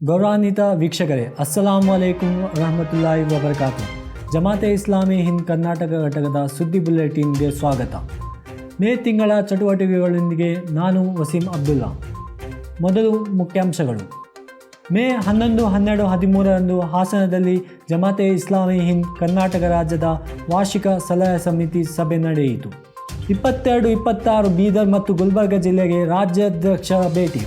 ಗೌರವಾನ್ವಿತ ವೀಕ್ಷಕರೇ, ಅಸ್ಸಲಾಮು ಅಲೈಕುಂ ರಹಮತುಲ್ಲಾಹಿ ವಬರಕಾತು. ಜಮಾತೆ ಇಸ್ಲಾಮಿ ಹಿಂದ್ ಕರ್ನಾಟಕ ಘಟಕದ ಸುದ್ದಿ ಬುಲೆಟಿನ್ಗೆ ಸ್ವಾಗತ. ಮೇ ತಿಂಗಳ ಚಟುವಟಿಕೆಗಳೊಂದಿಗೆ ನಾನು ವಸೀಂ ಅಬ್ದುಲ್ಲಾ. ಮೊದಲು ಮುಖ್ಯಾಂಶಗಳು. ಮೇ 11, 12, 13ರಂದು ಹಾಸನದಲ್ಲಿ ಜಮಾತೆ ಇಸ್ಲಾಮಿ ಹಿಂದ್ ಕರ್ನಾಟಕ ರಾಜ್ಯದ ವಾರ್ಷಿಕ ಸಲಹಾ ಸಮಿತಿ ಸಭೆ ನಡೆಯಿತು. 22, 26 ಬೀದರ್ ಮತ್ತು ಗುಲ್ಬರ್ಗ ಜಿಲ್ಲೆಗೆ ರಾಜ್ಯಾಧ್ಯಕ್ಷರ ಭೇಟಿ.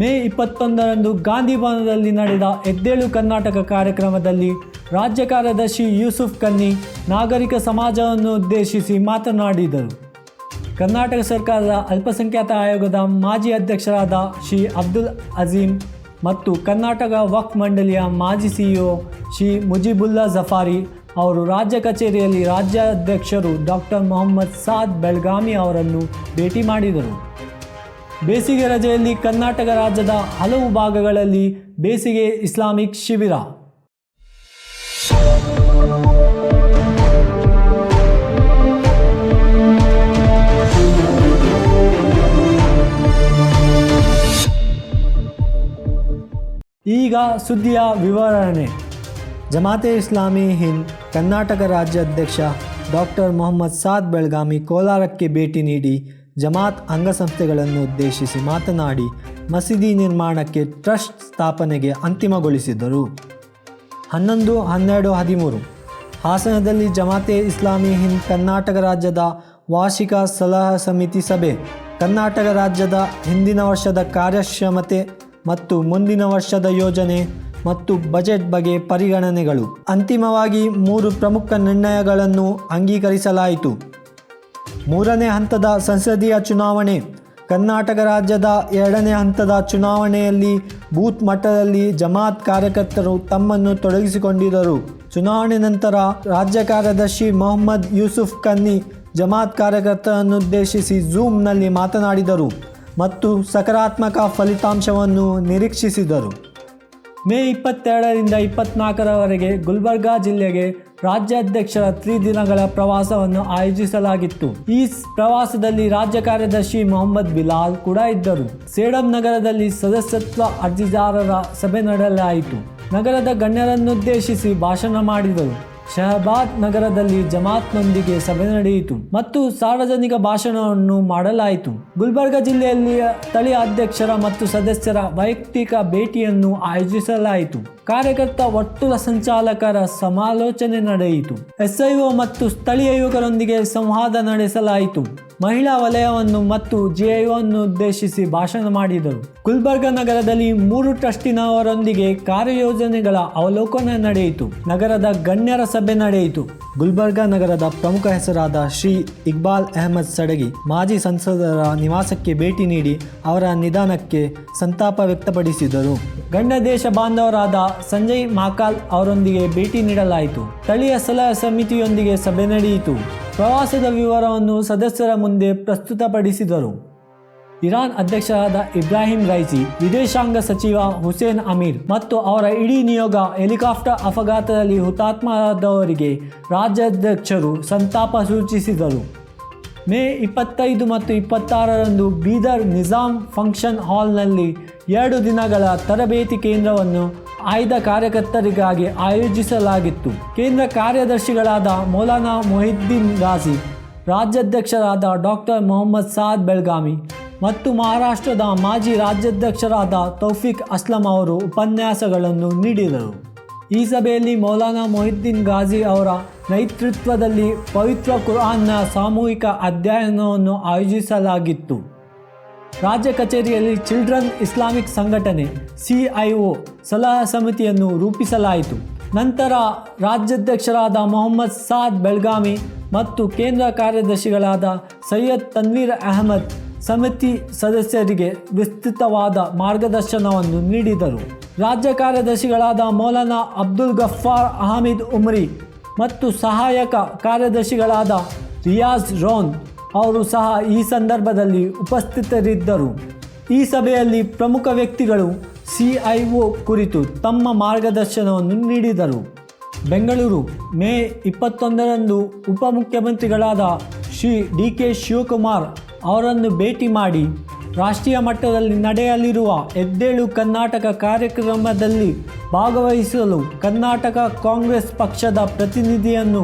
ಮೇ 21ರಂದು ಗಾಂಧಿ ಭವನದಲ್ಲಿ ನಡೆದ ಎದ್ದೇಳು ಕರ್ನಾಟಕ ಕಾರ್ಯಕ್ರಮದಲ್ಲಿ ರಾಜ್ಯ ಕಾರ್ಯದರ್ಶಿ ಯೂಸುಫ್ ಕನ್ನಿ ನಾಗರಿಕ ಸಮಾಜವನ್ನು ಉದ್ದೇಶಿಸಿ ಮಾತನಾಡಿದರು. ಕರ್ನಾಟಕ ಸರ್ಕಾರದ ಅಲ್ಪಸಂಖ್ಯಾತ ಆಯೋಗದ ಮಾಜಿ ಅಧ್ಯಕ್ಷರಾದ ಶ್ರೀ ಅಬ್ದುಲ್ ಅಜೀಂ ಮತ್ತು ಕರ್ನಾಟಕ ವಕ್ಫ್ ಮಂಡಳಿಯ ಮಾಜಿ ಸಿಇಒ ಶ್ರೀ ಮುಜಿಬುಲ್ಲಾ ಜಫಾರಿ ಅವರು ರಾಜ್ಯ ಕಚೇರಿಯಲ್ಲಿ ರಾಜ್ಯಾಧ್ಯಕ್ಷರು ಡಾಕ್ಟರ್ ಮೊಹಮ್ಮದ್ ಸಾದ್ ಬೆಳಗಾವಿ ಅವರನ್ನು ಭೇಟಿ ಮಾಡಿದರು. ಬೇಸಿಗೆ ರಜೆಯಲ್ಲಿ ಕರ್ನಾಟಕ ರಾಜ್ಯದ ಹಲವು ಭಾಗಗಳಲ್ಲಿ ಬೇಸಿಗೆ ಇಸ್ಲಾಮಿಕ್ ಶಿಬಿರ. ಈಗ ಸುದ್ದಿಯ ವಿವರಣೆ. ಜಮಾತೆ ಇಸ್ಲಾಮಿ ಹಿಂದ್ ಕರ್ನಾಟಕ ರಾಜ್ಯಾಧ್ಯಕ್ಷ ಡಾಕ್ಟರ್ ಮೊಹಮ್ಮದ್ ಸಾದ್ ಬೆಳಗಾವಿ ಕೋಲಾರಕ್ಕೆ ಭೇಟಿ ನೀಡಿ ಜಮಾತ್ ಅಂಗಸಂಸ್ಥೆಗಳನ್ನು ಉದ್ದೇಶಿಸಿ ಮಾತನಾಡಿ ಮಸೀದಿ ನಿರ್ಮಾಣಕ್ಕೆ ಟ್ರಸ್ಟ್ ಸ್ಥಾಪನೆಗೆ ಅಂತಿಮಗೊಳಿಸಿದರು. 11, 12, 13 ಹಾಸನದಲ್ಲಿ ಜಮಾತೆ ಇಸ್ಲಾಮಿ ಹಿಂದ್ ಕರ್ನಾಟಕ ರಾಜ್ಯದ ವಾರ್ಷಿಕ ಸಲಹಾ ಸಮಿತಿ ಸಭೆ. ಕರ್ನಾಟಕ ರಾಜ್ಯದ ಹಿಂದಿನ ವರ್ಷದ ಕಾರ್ಯಕ್ಷಮತೆ ಮತ್ತು ಮುಂದಿನ ವರ್ಷದ ಯೋಜನೆ ಮತ್ತು ಬಜೆಟ್ ಬಗ್ಗೆ ಪರಿಗಣನೆಗಳು. ಅಂತಿಮವಾಗಿ 3 ಪ್ರಮುಖ ನಿರ್ಣಯಗಳನ್ನು ಅಂಗೀಕರಿಸಲಾಯಿತು. 3ನೇ ಹಂತದ ಸಂಸದೀಯ ಚುನಾವಣೆ. ಕರ್ನಾಟಕ ರಾಜ್ಯದ 2ನೇ ಹಂತದ ಚುನಾವಣೆಯಲ್ಲಿ ಬೂತ್ ಮಟ್ಟದಲ್ಲಿ ಜಮಾತ್ ಕಾರ್ಯಕರ್ತರು ತಮ್ಮನ್ನು ತೊಡಗಿಸಿಕೊಂಡಿದ್ದರು. ಚುನಾವಣೆ ನಂತರ ರಾಜ್ಯ ಕಾರ್ಯದರ್ಶಿ ಮೊಹಮ್ಮದ್ ಯೂಸುಫ್ ಕನ್ನಿ ಜಮಾತ್ ಕಾರ್ಯಕರ್ತರನ್ನುದ್ದೇಶಿಸಿ ಝೂಮ್ನಲ್ಲಿ ಮಾತನಾಡಿದರು ಮತ್ತು ಸಕಾರಾತ್ಮಕ ಫಲಿತಾಂಶವನ್ನು ನಿರೀಕ್ಷಿಸಿದರು. ಮೇ 22ರಿಂದ 24ರವರೆಗೆ ಗುಲ್ಬರ್ಗಾ ಜಿಲ್ಲೆಗೆ ರಾಜ್ಯಾಧ್ಯಕ್ಷರ 3 ದಿನಗಳ ಪ್ರವಾಸವನ್ನು ಆಯೋಜಿಸಲಾಗಿತ್ತು. ಈ ಪ್ರವಾಸದಲ್ಲಿ ರಾಜ್ಯ ಕಾರ್ಯದರ್ಶಿ ಮೊಹಮ್ಮದ್ ಬಿಲಾಲ್ ಕೂಡ ಇದ್ದರು. ಸೇಡಂ ನಗರದಲ್ಲಿ ಸದಸ್ಯತ್ವ ಅರ್ಜಿದಾರರ ಸಭೆ ನಡೆಸಲಾಯಿತು. ನಗರದ ಗಣ್ಯರನ್ನುದ್ದೇಶಿಸಿ ಭಾಷಣ ಮಾಡಿದರು. ಶಹಬಾದ್ ನಗರದಲ್ಲಿ ಜಮಾತ್ನೊಂದಿಗೆ ಸಭೆ ನಡೆಯಿತು ಮತ್ತು ಸಾರ್ವಜನಿಕ ಭಾಷಣವನ್ನು ಮಾಡಲಾಯಿತು. ಗುಲ್ಬರ್ಗಾ ಜಿಲ್ಲೆಯಲ್ಲಿ ಸ್ಥಳೀಯ ಅಧ್ಯಕ್ಷರ ಮತ್ತು ಸದಸ್ಯರ ವೈಯಕ್ತಿಕ ಭೇಟಿಯನ್ನು ಆಯೋಜಿಸಲಾಯಿತು. ಕಾರ್ಯಕರ್ತ ಒಟ್ಟು ಸಂಚಾಲಕರ ಸಮಾಲೋಚನೆ ನಡೆಯಿತು. ಎಸ್ಐಒ ಮತ್ತು ಸ್ಥಳೀಯ ಯುವಕರೊಂದಿಗೆ ಸಂವಾದ ನಡೆಸಲಾಯಿತು. ಮಹಿಳಾ ವಲಯವನ್ನು ಮತ್ತು ಜಿಐಒವನ್ನು ಉದ್ದೇಶಿಸಿ ಭಾಷಣ ಮಾಡಿದರು. ಗುಲ್ಬರ್ಗಾ ನಗರದಲ್ಲಿ 3 ಟ್ರಸ್ಟಿನವರೊಂದಿಗೆ ಕಾರ್ಯಯೋಜನೆಗಳ ಅವಲೋಕನ ನಡೆಯಿತು. ನಗರದ ಗಣ್ಯರ ಸಭೆ ನಡೆಯಿತು. ಗುಲ್ಬರ್ಗಾ ನಗರದ ಪ್ರಮುಖ ಹೆಸರಾದ ಶ್ರೀ ಇಕ್ಬಾಲ್ ಅಹಮದ್ ಸಡಗಿ ಮಾಜಿ ಸಂಸದರ ನಿವಾಸಕ್ಕೆ ಭೇಟಿ ನೀಡಿ ಅವರ ನಿಧನಕ್ಕೆ ಸಂತಾಪ ವ್ಯಕ್ತಪಡಿಸಿದರು. ಗಣ್ಯ ದೇಶ ಬಾಂಧವರಾದ ಸಂಜಯ್ ಮಾಕಾಲ್ ಅವರೊಂದಿಗೆ ಭೇಟಿ ನೀಡಲಾಯಿತು. ಸ್ಥಳೀಯ ಸಲಹಾ ಸಮಿತಿಯೊಂದಿಗೆ ಸಭೆ ನಡೆಯಿತು. ಪ್ರವಾಸದ ವಿವರವನ್ನು ಸದಸ್ಯರ ಮುಂದೆ ಪ್ರಸ್ತುತಪಡಿಸಿದರು. ಇರಾನ್ ಅಧ್ಯಕ್ಷರಾದ ಇಬ್ರಾಹಿಂ ರೈಸಿ, ವಿದೇಶಾಂಗ ಸಚಿವ ಹುಸೇನ್ ಅಮೀರ್ ಮತ್ತು ಅವರ ಇಡೀ ನಿಯೋಗ ಹೆಲಿಕಾಪ್ಟರ್ ಅಪಘಾತದಲ್ಲಿ ಹುತಾತ್ಮರಾದವರಿಗೆ ರಾಜ್ಯಾಧ್ಯಕ್ಷರು ಸಂತಾಪ ಸೂಚಿಸಿದರು. ಮೇ 25 ಮತ್ತು 26ರಂದು ಬೀದರ್ ನಿಜಾಮ್ ಫಂಕ್ಷನ್ ಹಾಲ್ನಲ್ಲಿ 2 ದಿನಗಳ ತರಬೇತಿ ಕೇಂದ್ರವನ್ನು ಆಯ್ದ ಕಾರ್ಯಕರ್ತರಿಗಾಗಿ ಆಯೋಜಿಸಲಾಗಿತ್ತು. ಕೇಂದ್ರ ಕಾರ್ಯದರ್ಶಿಗಳಾದ ಮೌಲಾನಾ ಮೊಹಿದ್ದೀನ್ ಗಾಜಿ, ರಾಜ್ಯಾಧ್ಯಕ್ಷರಾದ ಡಾಕ್ಟರ್ ಮೊಹಮ್ಮದ್ ಸಾದ್ ಬೆಳಗಾವಿ ಮತ್ತು ಮಹಾರಾಷ್ಟ್ರದ ಮಾಜಿ ರಾಜ್ಯಾಧ್ಯಕ್ಷರಾದ ತೌಫೀಕ್ ಅಸ್ಲಂ ಅವರು ಉಪನ್ಯಾಸಗಳನ್ನು ನೀಡಿದರು. ಈ ಸಭೆಯಲ್ಲಿ ಮೌಲಾನಾ ಮೊಹಿದ್ದೀನ್ ಗಾಜಿ ಅವರ ನೇತೃತ್ವದಲ್ಲಿ ಪವಿತ್ರ ಕುರ್ಆನ್ನ ಸಾಮೂಹಿಕ ಅಧ್ಯಯನವನ್ನು ಆಯೋಜಿಸಲಾಗಿತ್ತು. ರಾಜ್ಯ ಕಚೇರಿಯಲ್ಲಿ ಚಿಲ್ಡ್ರನ್ ಇಸ್ಲಾಮಿಕ್ ಸಂಘಟನೆ CIO ಸಲಹಾ ಸಮಿತಿಯನ್ನು ರೂಪಿಸಲಾಯಿತು. ನಂತರ ರಾಜ್ಯಾಧ್ಯಕ್ಷರಾದ ಮೊಹಮ್ಮದ್ ಸಾದ್ ಬೆಳಗಾವಿ ಮತ್ತು ಕೇಂದ್ರ ಕಾರ್ಯದರ್ಶಿಗಳಾದ ಸೈಯದ್ ತನ್ವೀರ್ ಅಹಮದ್ ಸಮಿತಿ ಸದಸ್ಯರಿಗೆ ವಿಸ್ತೃತವಾದ ಮಾರ್ಗದರ್ಶನವನ್ನು ನೀಡಿದರು. ರಾಜ್ಯ ಕಾರ್ಯದರ್ಶಿಗಳಾದ ಮೌಲಾನಾ ಅಬ್ದುಲ್ ಗಫಾರ್ ಅಹಮದ್ ಉಮ್ರಿ ಮತ್ತು ಸಹಾಯಕ ಕಾರ್ಯದರ್ಶಿಗಳಾದ ರಿಯಾಜ್ ರೋನ್ ಅವರು ಸಹ ಈ ಸಂದರ್ಭದಲ್ಲಿ ಉಪಸ್ಥಿತರಿದ್ದರು. ಈ ಸಭೆಯಲ್ಲಿ ಪ್ರಮುಖ ವ್ಯಕ್ತಿಗಳು CIO ಕುರಿತು ತಮ್ಮ ಮಾರ್ಗದರ್ಶನವನ್ನು ನೀಡಿದರು. ಬೆಂಗಳೂರು ಮೇ 21ರಂದು ಉಪಮುಖ್ಯಮಂತ್ರಿಗಳಾದ ಶ್ರೀ DK ಶಿವಕುಮಾರ್ ಅವರನ್ನು ಭೇಟಿ ಮಾಡಿ ರಾಷ್ಟ್ರೀಯ ಮಟ್ಟದಲ್ಲಿ ನಡೆಯಲಿರುವ ಎದ್ದೇಳು ಕರ್ನಾಟಕ ಕಾರ್ಯಕ್ರಮದಲ್ಲಿ ಭಾಗವಹಿಸಲು ಕರ್ನಾಟಕ ಕಾಂಗ್ರೆಸ್ ಪಕ್ಷದ ಪ್ರತಿನಿಧಿಯನ್ನು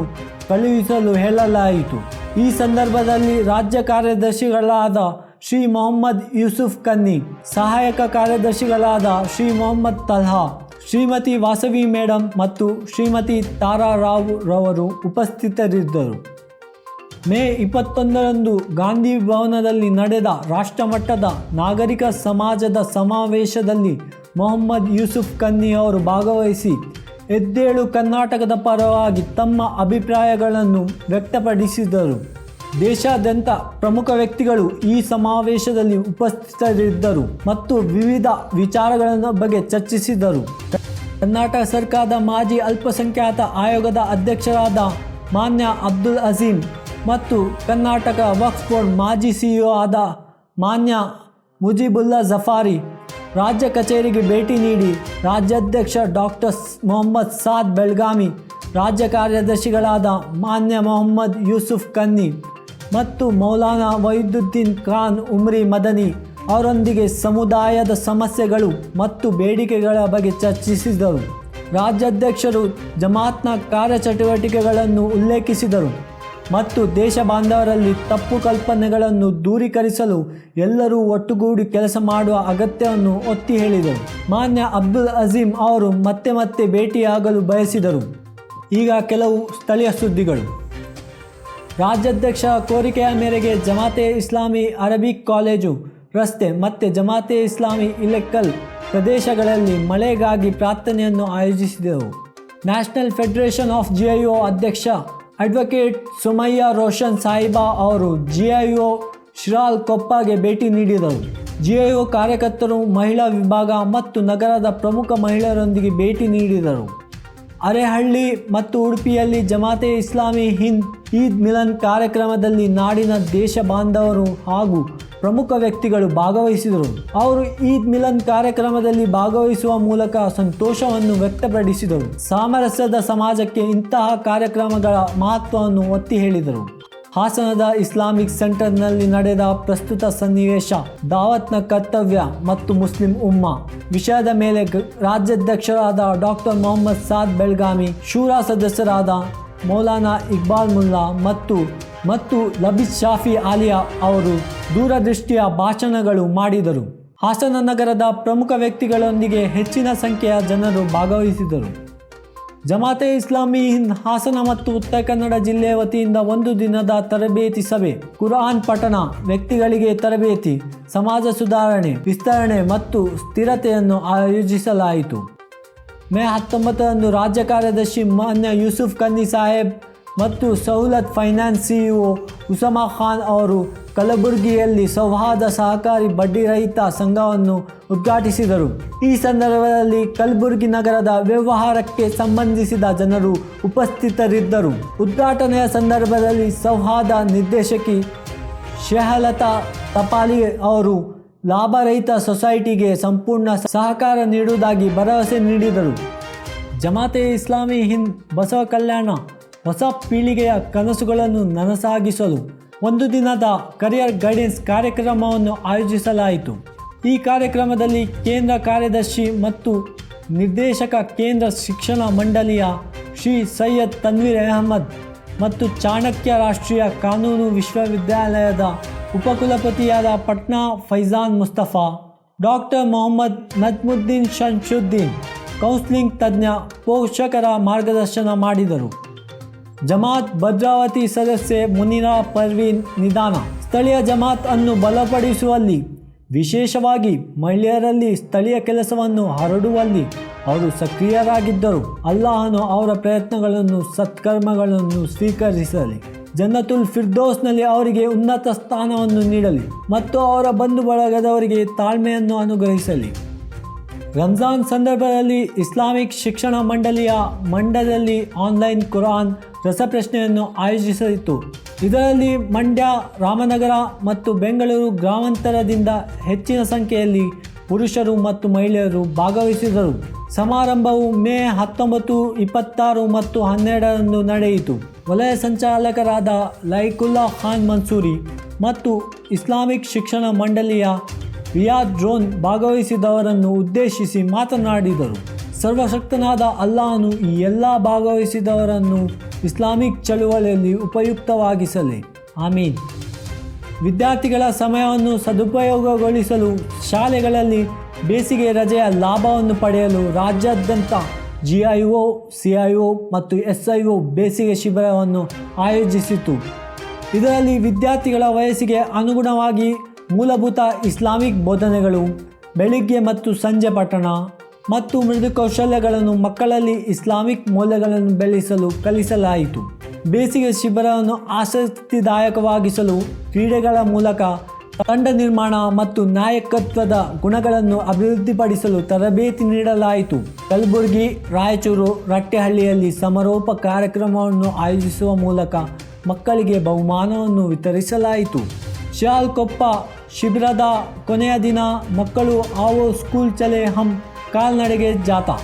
ಕಳುಹಿಸಲು ಹೇಳಲಾಯಿತು. ಈ ಸಂದರ್ಭದಲ್ಲಿ ರಾಜ್ಯ ಕಾರ್ಯದರ್ಶಿಗಳಾದ ಶ್ರೀ ಮೊಹಮ್ಮದ್ ಯೂಸುಫ್ ಕನ್ನಿ, ಸಹಾಯಕ ಕಾರ್ಯದರ್ಶಿಗಳಾದ ಶ್ರೀ ಮೊಹಮ್ಮದ್ ತಲ್ಹಾ, ಶ್ರೀಮತಿ ವಾಸವಿ ಮೇಡಮ್ ಮತ್ತು ಶ್ರೀಮತಿ ತಾರಾ ರಾವ್ ರವರು ಉಪಸ್ಥಿತರಿದ್ದರು. ಮೇ 21ರಂದು ಗಾಂಧಿ ಭವನದಲ್ಲಿ ನಡೆದ ರಾಷ್ಟ್ರಮಟ್ಟದ ನಾಗರಿಕ ಸಮಾಜದ ಸಮಾವೇಶದಲ್ಲಿ ಮೊಹಮ್ಮದ್ ಯೂಸುಫ್ ಕನ್ನಿ ಅವರು ಭಾಗವಹಿಸಿ ಎದ್ದೇಳು ಕರ್ನಾಟಕದ ಪರವಾಗಿ ತಮ್ಮ ಅಭಿಪ್ರಾಯಗಳನ್ನು ವ್ಯಕ್ತಪಡಿಸಿದರು. ದೇಶಾದ್ಯಂತ ಪ್ರಮುಖ ವ್ಯಕ್ತಿಗಳು ಈ ಸಮಾವೇಶದಲ್ಲಿ ಉಪಸ್ಥಿತರಿದ್ದರು ಮತ್ತು ವಿವಿಧ ವಿಚಾರಗಳ ಬಗ್ಗೆ ಚರ್ಚಿಸಿದರು. ಕರ್ನಾಟಕ ಸರ್ಕಾರದ ಮಾಜಿ ಅಲ್ಪಸಂಖ್ಯಾತ ಆಯೋಗದ ಅಧ್ಯಕ್ಷರಾದ ಮಾನ್ಯ ಅಬ್ದುಲ್ ಅಜೀಂ ಮತ್ತು ಕರ್ನಾಟಕ ವಕ್ಫ್ ಬೋರ್ಡ್ ಮಾಜಿ ಸಿಇಒ ಆದ ಮಾನ್ಯ ಮುಜಿಬುಲ್ಲಾ ಜಫಾರಿ ರಾಜ್ಯ ಕಚೇರಿಗೆ ಭೇಟಿ ನೀಡಿ ರಾಜ್ಯಾಧ್ಯಕ್ಷ ಡಾಕ್ಟರ್ ಮೊಹಮ್ಮದ್ ಸಾದ್ ಬೆಳಗಾವಿ, ರಾಜ್ಯ ಕಾರ್ಯದರ್ಶಿಗಳಾದ ಮಾನ್ಯ ಮೊಹಮ್ಮದ್ ಯೂಸುಫ್ ಕನ್ನಿ ಮತ್ತು ಮೌಲಾನಾ ವೈದುದ್ದೀನ್ ಖಾನ್ ಉಮ್ರಿ ಮದನಿ ಅವರೊಂದಿಗೆ ಸಮುದಾಯದ ಸಮಸ್ಯೆಗಳು ಮತ್ತು ಬೇಡಿಕೆಗಳ ಬಗ್ಗೆ ಚರ್ಚಿಸಿದರು. ರಾಜ್ಯಾಧ್ಯಕ್ಷರು ಜಮಾತ್ನ ಕಾರ್ಯಚಟುವಟಿಕೆಗಳನ್ನು ಉಲ್ಲೇಖಿಸಿದರು ಮತ್ತು ದೇಶ ಬಾಂಧವರಲ್ಲಿ ತಪ್ಪು ಕಲ್ಪನೆಗಳನ್ನು ದೂರೀಕರಿಸಲು ಎಲ್ಲರೂ ಒಟ್ಟುಗೂಡಿ ಕೆಲಸ ಮಾಡುವ ಅಗತ್ಯವನ್ನು ಒತ್ತಿ ಹೇಳಿದರು. ಮಾನ್ಯ ಅಬ್ದುಲ್ ಅಜೀಂ ಅವರು ಮತ್ತೆ ಭೇಟಿಯಾಗಲು ಬಯಸಿದರು. ಈಗ ಕೆಲವು ಸ್ಥಳೀಯ ಸುದ್ದಿಗಳು. ರಾಜ್ಯಾಧ್ಯಕ್ಷ ಕೋರಿಕೆಯ ಮೇರೆಗೆ ಜಮಾತೆ ಇಸ್ಲಾಮಿ ಅರಬಿಕ್ ಕಾಲೇಜು ರಸ್ತೆ ಮತ್ತು ಜಮಾತೆ ಇಸ್ಲಾಮಿ ಇಲೆಕ್ಕಲ್ ಪ್ರದೇಶಗಳಲ್ಲಿ ಮಳೆಗಾಗಿ ಪ್ರಾರ್ಥನೆಯನ್ನು ಆಯೋಜಿಸಿದೆವು. ನ್ಯಾಷನಲ್ ಫೆಡರೇಷನ್ ಆಫ್ GIO ಅಧ್ಯಕ್ಷ ಅಡ್ವೊಕೇಟ್ ಸುಮಯ್ಯ ರೋಷನ್ ಸಾಹಿಬಾ ಅವರು GIO ಶಿರಾಲ್ ಕೊಪ್ಪಗೆ ಭೇಟಿ ನೀಡಿದರು. GIO ಕಾರ್ಯಕರ್ತರು, ಮಹಿಳಾ ವಿಭಾಗ ಮತ್ತು ನಗರದ ಪ್ರಮುಖ ಮಹಿಳೆಯರೊಂದಿಗೆ ಭೇಟಿ ನೀಡಿದರು. ಅರೆಹಳ್ಳಿ ಮತ್ತು ಉಡುಪಿಯಲ್ಲಿ ಜಮಾತೆ ಇಸ್ಲಾಮಿ ಹಿಂದ್ ಈದ್ ಮಿಲನ್ ಕಾರ್ಯಕ್ರಮದಲ್ಲಿ ನಾಡಿನ ದೇಶ ಬಾಂಧವರು ಹಾಗೂ ಪ್ರಮುಖ ವ್ಯಕ್ತಿಗಳು ಭಾಗವಹಿಸಿದರು. ಅವರು ಈದ್ ಮಿಲನ್ ಕಾರ್ಯಕ್ರಮದಲ್ಲಿ ಭಾಗವಹಿಸುವ ಮೂಲಕ ಸಂತೋಷವನ್ನು ವ್ಯಕ್ತಪಡಿಸಿದರು. ಸಾಮರಸ್ಯದ ಸಮಾಜಕ್ಕೆ ಇಂತಹ ಕಾರ್ಯಕ್ರಮಗಳ ಮಹತ್ವವನ್ನು ಒತ್ತಿ ಹೇಳಿದರು. ಹಾಸನದ ಇಸ್ಲಾಮಿಕ್ ಸೆಂಟರ್ನಲ್ಲಿ ನಡೆದ ಪ್ರಸ್ತುತ ಸನ್ನಿವೇಶ, ದಾವತ್ನ ಕರ್ತವ್ಯ ಮತ್ತು ಮುಸ್ಲಿಂ ಉಮ್ಮಾ ವಿಷಯದ ಮೇಲೆ ರಾಜ್ಯಾಧ್ಯಕ್ಷರಾದ ಡಾಕ್ಟರ್ ಮೊಹಮ್ಮದ್ ಸಾದ್ ಬೆಳಗಾವಿ, ಶೂರಾ ಸದಸ್ಯರಾದ ಮೌಲಾನಾ ಇಕ್ಬಾಲ್ ಮುಲ್ಲಾ ಮತ್ತು ಲಬೀಸ್ ಶಾಫಿ ಆಲಿಯಾ ಅವರು ದೂರದೃಷ್ಟಿಯ ಭಾಷಣಗಳು ಮಾಡಿದರು. ಹಾಸನ ನಗರದ ಪ್ರಮುಖ ವ್ಯಕ್ತಿಗಳೊಂದಿಗೆ ಹೆಚ್ಚಿನ ಸಂಖ್ಯೆಯ ಜನರು ಭಾಗವಹಿಸಿದರು. ಜಮಾತೆ ಇಸ್ಲಾಮಿ ಹಿಂದ್ ಹಾಸನ ಮತ್ತು ಉತ್ತರ ಕನ್ನಡ ಜಿಲ್ಲೆಯ ವತಿಯಿಂದ 1 ದಿನದ ತರಬೇತಿ ಸಭೆ, ಕುರಾನ್ ಪಠಣ, ವ್ಯಕ್ತಿಗಳಿಗೆ ತರಬೇತಿ, ಸಮಾಜ ಸುಧಾರಣೆ, ವಿಸ್ತರಣೆ ಮತ್ತು ಸ್ಥಿರತೆಯನ್ನು ಆಯೋಜಿಸಲಾಯಿತು. ಮೇ 19ರಂದು ರಾಜ್ಯ ಕಾರ್ಯದರ್ಶಿ ಮಾನ್ಯ ಯೂಸುಫ್ ಕನ್ನಿ ಸಾಹೇಬ್ ಮತ್ತು ಸೌಲತ್ ಫೈನಾನ್ಸ್ CEO ಉಸಮಾ ಖಾನ್ ಅವರು ಕಲಬುರಗಿಯಲ್ಲಿ ಸೌಹಾರ್ದ ಸಹಕಾರಿ ಬಡ್ಡಿರಹಿತ ಸಂಘವನ್ನು ಉದ್ಘಾಟಿಸಿದರು. ಈ ಸಂದರ್ಭದಲ್ಲಿ ಕಲಬುರಗಿ ನಗರದ ವ್ಯವಹಾರಕ್ಕೆ ಸಂಬಂಧಿಸಿದ ಜನರು ಉಪಸ್ಥಿತರಿದ್ದರು. ಉದ್ಘಾಟನೆಯ ಸಂದರ್ಭದಲ್ಲಿ ಸೌಹಾರ್ದ ನಿರ್ದೇಶಕಿ ಶೇಹಲತಾ ತಪಾಲಿ ಅವರು ಲಾಭರಹಿತ ಸೊಸೈಟಿಗೆ ಸಂಪೂರ್ಣ ಸಹಕಾರ ನೀಡುವುದಾಗಿ ಭರವಸೆ ನೀಡಿದರು. ಜಮಾತೆ ಇಸ್ಲಾಮಿ ಹಿಂದ್ ಬಸವ ಕಲ್ಯಾಣ ಹೊಸ ಪೀಳಿಗೆಯ ಕನಸುಗಳನ್ನು ನನಸಾಗಿಸಲು 1 ದಿನದ ಕರಿಯರ್ ಗೈಡೆನ್ಸ್ ಕಾರ್ಯಕ್ರಮವನ್ನು ಆಯೋಜಿಸಲಾಯಿತು. ಈ ಕಾರ್ಯಕ್ರಮದಲ್ಲಿ ಕೇಂದ್ರ ಕಾರ್ಯದರ್ಶಿ ಮತ್ತು ನಿರ್ದೇಶಕ, ಕೇಂದ್ರ ಶಿಕ್ಷಣ ಮಂಡಳಿಯ ಶ್ರೀ ಸೈಯದ್ ತನ್ವೀರ್ ಅಹಮದ್ ಮತ್ತು ಚಾಣಕ್ಯ ರಾಷ್ಟ್ರೀಯ ಕಾನೂನು ವಿಶ್ವವಿದ್ಯಾಲಯದ ಉಪಕುಲಪತಿಯಾದ ಪಟ್ನಾ ಫೈಜಾನ್ ಮುಸ್ತಫಾ, ಡಾಕ್ಟರ್ ಮೊಹಮ್ಮದ್ ನಜ್ಮುದ್ದೀನ್ ಶಂಶುದ್ದೀನ್, ಕೌನ್ಸಿಲಿಂಗ್ ತಜ್ಞ ಪೋಷಕರ ಮಾರ್ಗದರ್ಶನ ಮಾಡಿದರು. ಜಮಾತ್ ಭದ್ರಾವತಿ ಸದಸ್ಯೆ ಮುನಿರಾ ಪರ್ವೀನ್ ನಿದಾನ. ಸ್ಥಳೀಯ ಜಮಾತ್ ಅನ್ನು ಬಲಪಡಿಸುವಲ್ಲಿ, ವಿಶೇಷವಾಗಿ ಮಹಿಳೆಯರಲ್ಲಿ ಸ್ಥಳೀಯ ಕೆಲಸವನ್ನು ಹರಡುವಲ್ಲಿ ಅವರು ಸಕ್ರಿಯರಾಗಿದ್ದರು. ಅಲ್ಲಾಹನು ಅವರ ಪ್ರಯತ್ನಗಳನ್ನು, ಸತ್ಕರ್ಮಗಳನ್ನು ಸ್ವೀಕರಿಸಲಿ, ಜನ್ನತುಲ್ ಫಿರ್ದೌಸ್ನಲ್ಲಿ ಅವರಿಗೆ ಉನ್ನತ ಸ್ಥಾನವನ್ನು ನೀಡಲಿ ಮತ್ತು ಅವರ ಬಂಧು ಬಳಗದವರಿಗೆ ತಾಳ್ಮೆಯನ್ನು ಅನುಗ್ರಹಿಸಲಿ. ರಂಜಾನ್ ಸಂದರ್ಭದಲ್ಲಿ ಇಸ್ಲಾಮಿಕ್ ಶಿಕ್ಷಣ ಮಂಡಳಿಯಲ್ಲಿ ಆನ್ಲೈನ್ ಕುರಾನ್ ರಸಪ್ರಶ್ನೆಯನ್ನು ಆಯೋಜಿಸಿತು. ಇದರಲ್ಲಿ ಮಂಡ್ಯ, ರಾಮನಗರ ಮತ್ತು ಬೆಂಗಳೂರು ಗ್ರಾಮಾಂತರದಿಂದ ಹೆಚ್ಚಿನ ಸಂಖ್ಯೆಯಲ್ಲಿ ಪುರುಷರು ಮತ್ತು ಮಹಿಳೆಯರು ಭಾಗವಹಿಸಿದರು. ಸಮಾರಂಭವು ಮೇ 19, 26 ಮತ್ತು 12ರಂದು ನಡೆಯಿತು. ವಲಯ ಸಂಚಾಲಕರಾದ ಲೈಕುಲ್ಲಾ ಖಾನ್ ಮನ್ಸೂರಿ ಮತ್ತು ಇಸ್ಲಾಮಿಕ್ ಶಿಕ್ಷಣ ಮಂಡಳಿಯ ರಿಯಾದ್ ಡ್ರೋನ್ ಭಾಗವಹಿಸಿದವರನ್ನು ಉದ್ದೇಶಿಸಿ ಮಾತನಾಡಿದರು. ಸರ್ವಶಕ್ತನಾದ ಅಲ್ಲಾಹನು ಈ ಎಲ್ಲ ಭಾಗವಹಿಸಿದವರನ್ನು ಇಸ್ಲಾಮಿಕ್ ಚಳುವಳಿಯಲ್ಲಿ ಉಪಯುಕ್ತವಾಗಿಸಲಿ. ಆಮೀನ್. ವಿದ್ಯಾರ್ಥಿಗಳ ಸಮಯವನ್ನು ಸದುಪಯೋಗಗೊಳಿಸಲು ಶಾಲೆಗಳಲ್ಲಿ ಬೇಸಿಗೆ ರಜೆಯ ಲಾಭವನ್ನು ಪಡೆಯಲು ರಾಜ್ಯಾದ್ಯಂತ GIO, CIO ಮತ್ತು SIO ಬೇಸಿಗೆ ಶಿಬಿರವನ್ನು ಆಯೋಜಿಸಿತು. ಇದರಲ್ಲಿ ವಿದ್ಯಾರ್ಥಿಗಳ ವಯಸ್ಸಿಗೆ ಅನುಗುಣವಾಗಿ ಮೂಲಭೂತ ಇಸ್ಲಾಮಿಕ್ ಬೋಧನೆಗಳು, ಬೆಳಿಗ್ಗೆ ಮತ್ತು ಸಂಜೆ ಪಠಣ ಮತ್ತು ಮೃದು ಕೌಶಲ್ಯಗಳನ್ನು ಮಕ್ಕಳಲ್ಲಿ ಇಸ್ಲಾಮಿಕ್ ಮೌಲ್ಯಗಳನ್ನು ಬೆಳೆಸಲು ಕಲಿಸಲಾಯಿತು. ಬೇಸಿಗೆ ಶಿಬಿರವನ್ನು ಆಸಕ್ತಿದಾಯಕವಾಗಿಸಲು ಕ್ರೀಡೆಗಳ ಮೂಲಕ ತಂಡ ನಿರ್ಮಾಣ ಮತ್ತು ನಾಯಕತ್ವದ ಗುಣಗಳನ್ನು ಅಭಿವೃದ್ಧಿಪಡಿಸಲು ತರಬೇತಿ ನೀಡಲಾಯಿತು. ಕಲಬುರಗಿ, ರಾಯಚೂರು, ರಟ್ಟೆಹಳ್ಳಿಯಲ್ಲಿ ಸಮಾರೋಪ ಕಾರ್ಯಕ್ರಮವನ್ನು ಆಯೋಜಿಸುವ ಮೂಲಕ ಮಕ್ಕಳಿಗೆ ಬಹುಮಾನವನ್ನು ವಿತರಿಸಲಾಯಿತು. ಶಿರಾಳಕೊಪ್ಪ ಶಿಬಿರದ ಕೊನೆಯ ದಿನ ಮಕ್ಕಳು ಆವೋ ಸ್ಕೂಲ್ ಚಲೆ ಹಮ್ ಕಾಲ್ನಡೆಗೆ ಜಾಥಾ.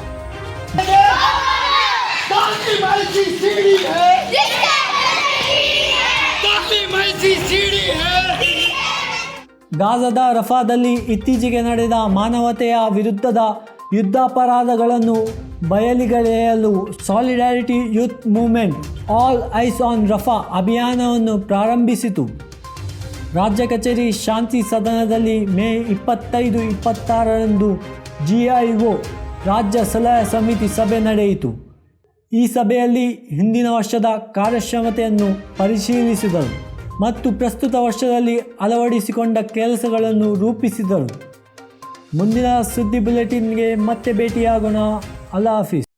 ಗಾಜಾದ ರಫಾದಲ್ಲಿ ಇತ್ತೀಚೆಗೆ ನಡೆದ ಮಾನವತೆಯ ವಿರುದ್ಧದ ಯುದ್ಧಾಪರಾಧಗಳನ್ನು ಬಯಲಿಗೆಳೆಯಲು solidarity youth movement all eyes on Rafah ಅಭಿಯಾನವನ್ನು ಪ್ರಾರಂಭಿಸಿತು. ರಾಜ್ಯ ಕಚೇರಿ ಶಾಂತಿ ಸದನದಲ್ಲಿ ಮೇ 25-26ರಂದು GIO ರಾಜ್ಯ ಸಲಹಾ ಸಮಿತಿ ಸಭೆ ನಡೆಯಿತು. ಈ ಸಭೆಯಲ್ಲಿ ಹಿಂದಿನ ವರ್ಷದ ಕಾರ್ಯಕ್ಷಮತೆಯನ್ನು ಪರಿಶೀಲಿಸಿದರು ಮತ್ತು ಪ್ರಸ್ತುತ ವರ್ಷದಲ್ಲಿ ಅಳವಡಿಸಿಕೊಂಡ ಕೆಲಸಗಳನ್ನು ರೂಪಿಸಿದರು. ಮುಂದಿನ ಸುದ್ದಿ ಬುಲೆಟಿನ್ಗೆ ಮತ್ತೆ ಭೇಟಿಯಾಗೋಣ. ಅಲ್ಲಾ ಹಾಫೀಸ್.